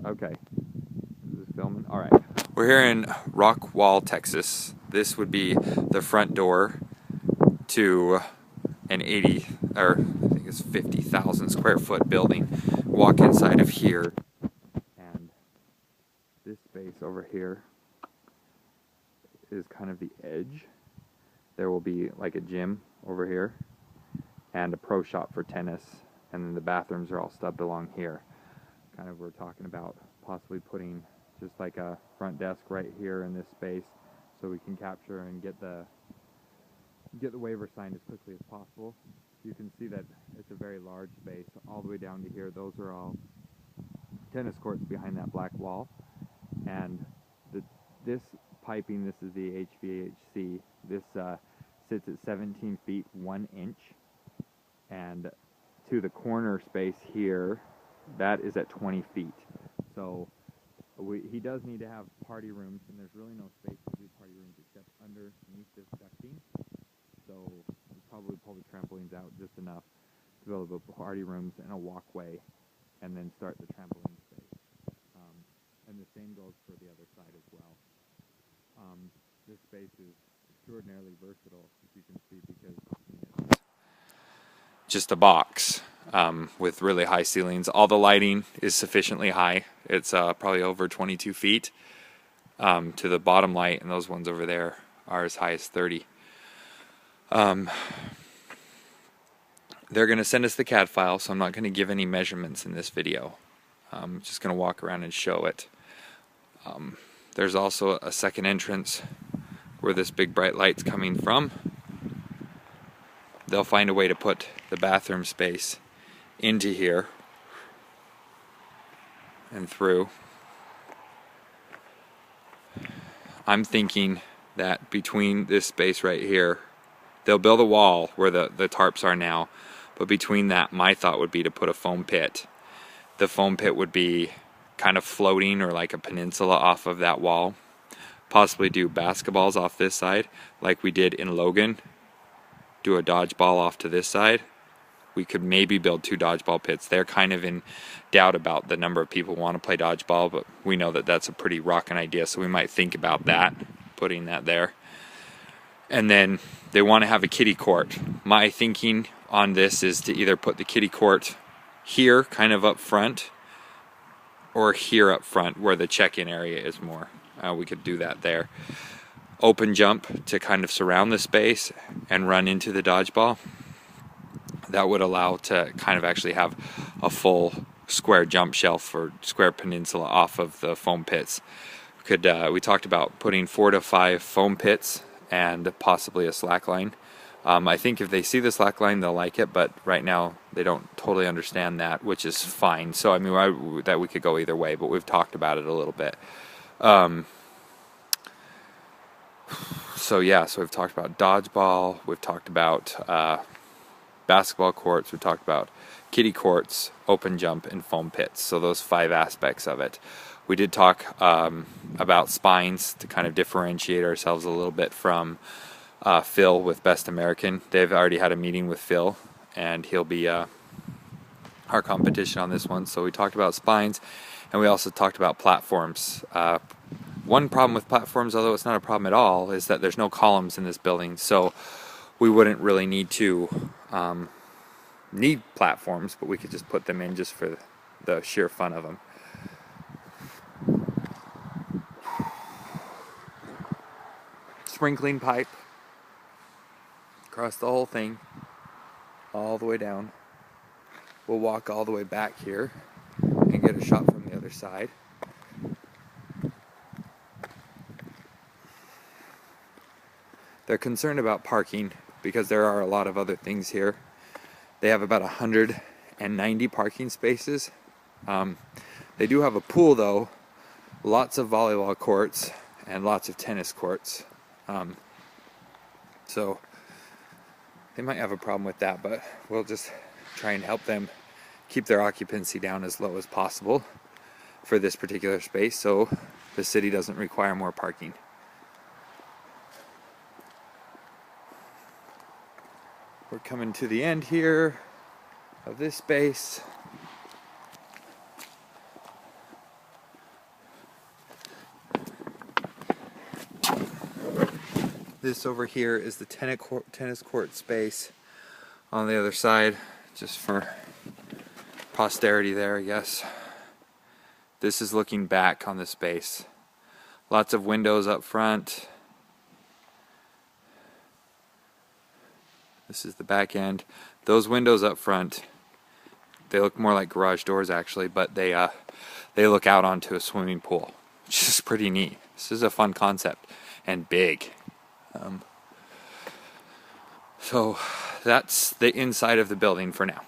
Okay. Is this filming? All right. We're here in Rockwall, Texas. This would be the front door to an 80, or I think it's 50,000 square foot building. Walk inside of here, and this space over here is kind of the edge. There will be like a gym over here and a pro shop for tennis, and then the bathrooms are all stubbed along here. Kind of we're talking about possibly putting just like a front desk right here in this space so we can capture and get the waiver signed as quickly as possible. You can see that it's a very large space all the way down to here. Those are all tennis courts behind that black wall, and this piping, this is the HVAC, this sits at 17 feet 1 inch, and to the corner space here, that is at 20 feet. So he does need to have party rooms, and there's really no space to do party rooms except underneath this ducting. So we'll probably pull the trampolines out just enough to build a party rooms and a walkway, and then start the trampoline space. And the same goes for the other side as well. This space is extraordinarily versatile, as you can see, because it's just a box with really high ceilings. All the lighting is sufficiently high. It's probably over 22 feet to the bottom light, and those ones over there are as high as 30. They're going to send us the CAD file, so I'm not going to give any measurements in this video. I'm just going to walk around and show it. There's also a second entrance where this big bright light's coming from. They'll find a way to put the bathroom space into here and through. I'm thinking that between this space right here, they'll build a wall where the tarps are now, but between that, my thought would be to put a foam pit. The foam pit would be kind of floating or like a peninsula off of that wall. Possibly do basketballs off this side like we did in Logan. Do a dodgeball off to this side. We could maybe build 2 dodgeball pits. They're kind of in doubt about the number of people who want to play dodgeball, but we know that that's a pretty rocking idea, so we might think about that, putting that there. And then they want to have a kiddie court. My thinking on this is to either put the kiddie court here, kind of up front, or here up front where the check-in area is more. We could do that there. Open jump to kind of surround the space and run into the dodgeball. That would allow to kind of actually have a full square jump shelf or square peninsula off of the foam pits. We talked about putting 4 to 5 foam pits and possibly a slack line. I think if they see the slack line, they'll like it, but right now they don't totally understand that, which is fine. So I mean, that we could go either way, but we've talked about it a little bit. So we've talked about dodgeball, we've talked about basketball courts, we've talked about kiddie courts, open jump, and foam pits. So those 5 aspects of it. We did talk about spines to kind of differentiate ourselves a little bit from Phil with Best American. They've already had a meeting with Phil, and he'll be our competition on this one. So we talked about spines, and we also talked about platforms. One problem with platforms, although it's not a problem at all, is that there's no columns in this building, so we wouldn't really need to need platforms, but we could just put them in just for the sheer fun of them. Sprinkling pipe across the whole thing, all the way down. We'll walk all the way back here and get a shot from the other side. They're concerned about parking because there are a lot of other things here. They have about 190 parking spaces. They do have a pool though, lots of volleyball courts, and lots of tennis courts. So they might have a problem with that, but we'll just try and help them keep their occupancy down as low as possible for this particular space so the city doesn't require more parking. We're coming to the end here of this space. This over here is the tennis court space on the other side, just for posterity there, I guess. This is looking back on the space. Lots of windows up front. This is the back end. Those windows up front, they look more like garage doors actually, but they look out onto a swimming pool, which is pretty neat. This is a fun concept and big. So that's the inside of the building for now.